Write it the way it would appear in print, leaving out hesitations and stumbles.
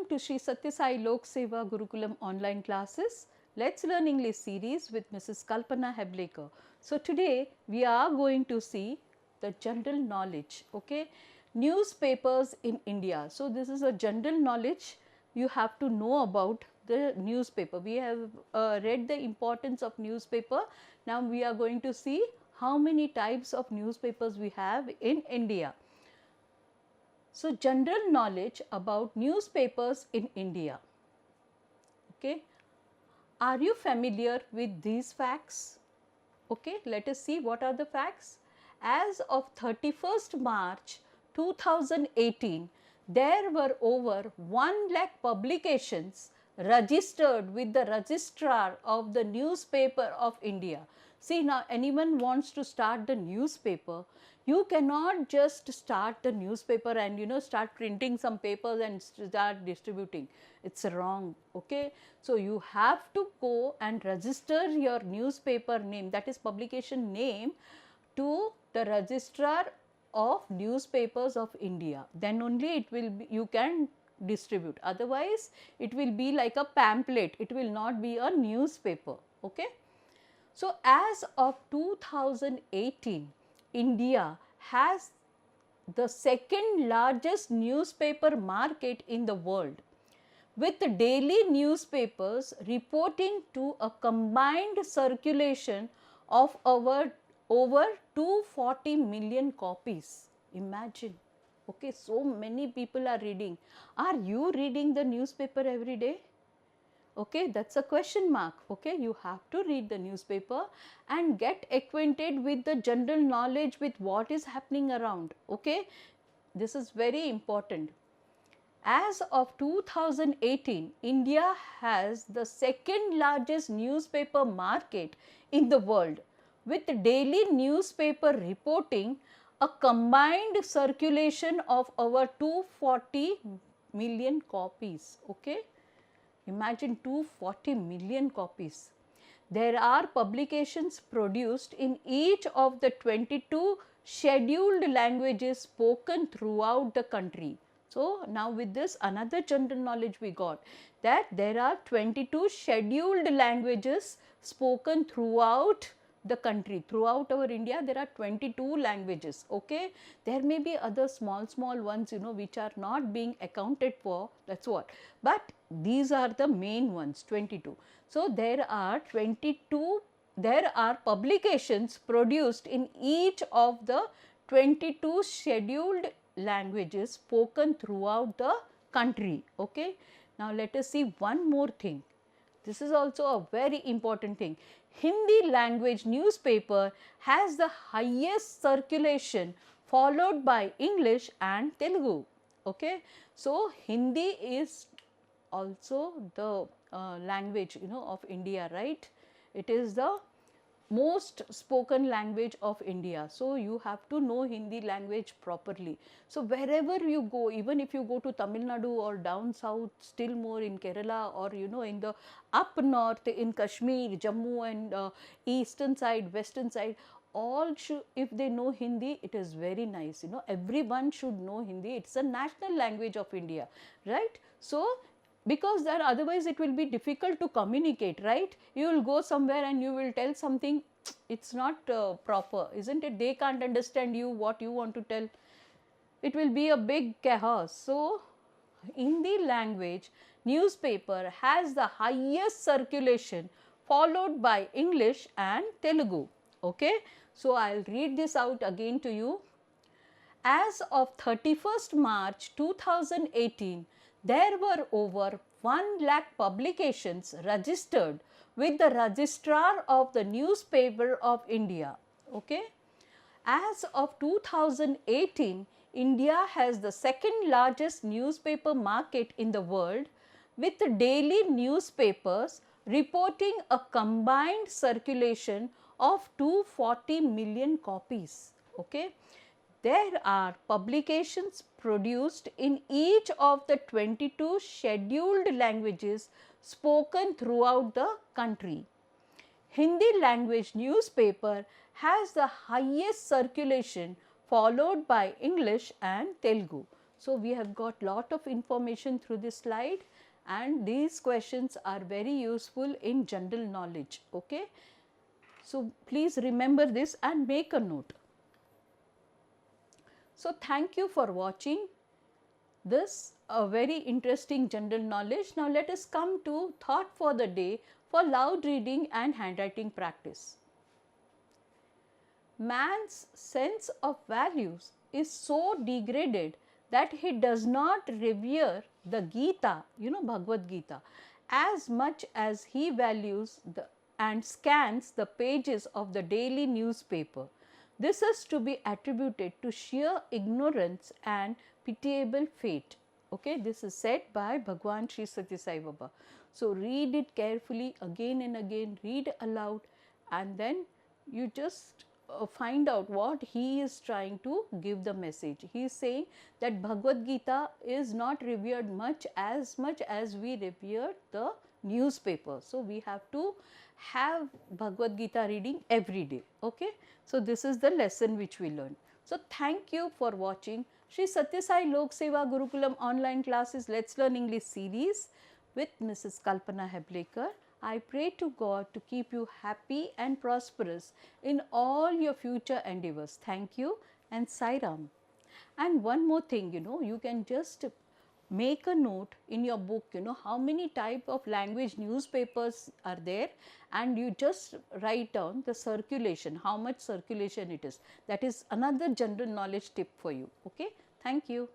to Sri Sathya Sai Lok Seva Gurukulam online classes. Let's Learn English series with Mrs. Kalpana Heblekar. So today we are going to see the general knowledge, okay, newspapers in India. So this is a general knowledge, you have to know about the newspaper. We have read the importance of newspaper. Now we are going to see how many types of newspapers we have in India. So, general knowledge about newspapers in India. Okay. Are you familiar with these facts? Okay, let us see what are the facts. As of 31st March 2018, there were over 1 lakh publications registered with the registrar of the newspaper of India. See, now anyone wants to start the newspaper, you cannot just start the newspaper and start printing some papers and start distributing. It's wrong, okay. So you have to go and register your newspaper name, that is publication name, to the registrar of newspapers of India. Then only it will be, you can distribute. Otherwise, it will be like a pamphlet. It will not be a newspaper, okay. So as of 2018, India has the second largest newspaper market in the world, with daily newspapers reporting to a combined circulation of over 240 million copies. Imagine, okay, so many people are reading. Are you reading the newspaper every day? Okay, that's a question mark. Okay, you have to read the newspaper and get acquainted with the general knowledge with what is happening around. Okay, this is very important. As of 2018, India has the second largest newspaper market in the world, with daily newspaper reporting a combined circulation of over 240 million copies. Okay. Imagine 240 million copies. There are publications produced in each of the 22 scheduled languages spoken throughout the country. So, now with this another general knowledge we got, that there are 22 scheduled languages spoken throughout the country. Throughout our India there are 22 languages, okay. There may be other small ones which are not being accounted for, that's what, but these are the main ones, 22. So there are publications produced in each of the 22 scheduled languages spoken throughout the country, okay. Now let us see one more thing. This is also a very important thing. Hindi language newspaper has the highest circulation, followed by English and Telugu, okay. So Hindi is also the language of India, right. It is the most spoken language of India. So you have to know Hindi language properly. So wherever you go, even if you go to Tamil Nadu or down south, still more in Kerala, or in the up north in Kashmir, Jammu and eastern side, western side, all should, if they know Hindi, it is very nice. Everyone should know Hindi. It's a national language of India, right. So because that otherwise it will be difficult to communicate, right. You will go somewhere and you will tell something, it's not proper, isn't it? They can't understand you, what you want to tell. It will be a big chaos. So Hindi language newspaper has the highest circulation, followed by English and Telugu, okay. So I'll read this out again to you. As of 31st March 2018, there were over 1 lakh publications registered with the registrar of the newspaper of India, okay. As of 2018, India has the second largest newspaper market in the world, with daily newspapers reporting a combined circulation of 240 million copies, okay. There are publications produced in each of the 22 scheduled languages spoken throughout the country. Hindi language newspaper has the highest circulation, followed by English and Telugu. So, we have got lot of information through this slide, and these questions are very useful in general knowledge. Okay. So, please remember this and make a note. So, thank you for watching this very interesting general knowledge. Now, let us come to thought for the day for loud reading and handwriting practice. Man's sense of values is so degraded that he does not revere the Gita, Bhagavad Gita, as much as he values and scans the pages of the daily newspaper. This is to be attributed to sheer ignorance and pitiable fate. Okay, this is said by Bhagwan Sri Sathya Sai Baba. So, read it carefully again and again, read aloud, and then you just find out what he is trying to give the message. He is saying that Bhagavad Gita is not revered much as we revered the newspaper. So, we have to have Bhagavad Gita reading every day. Okay. So, this is the lesson which we learned. So, thank you for watching Sri Sathya Sai Lok Seva Gurukulam online classes Let's Learn English series with Mrs. Kalpana Heblekar. I pray to God to keep you happy and prosperous in all your future endeavors. Thank you and Sai Ram. And one more thing, you can just make a note in your book, how many type of language newspapers are there, and you just write down the circulation, how much circulation it is. That is another general knowledge tip for you. Okay. Thank you.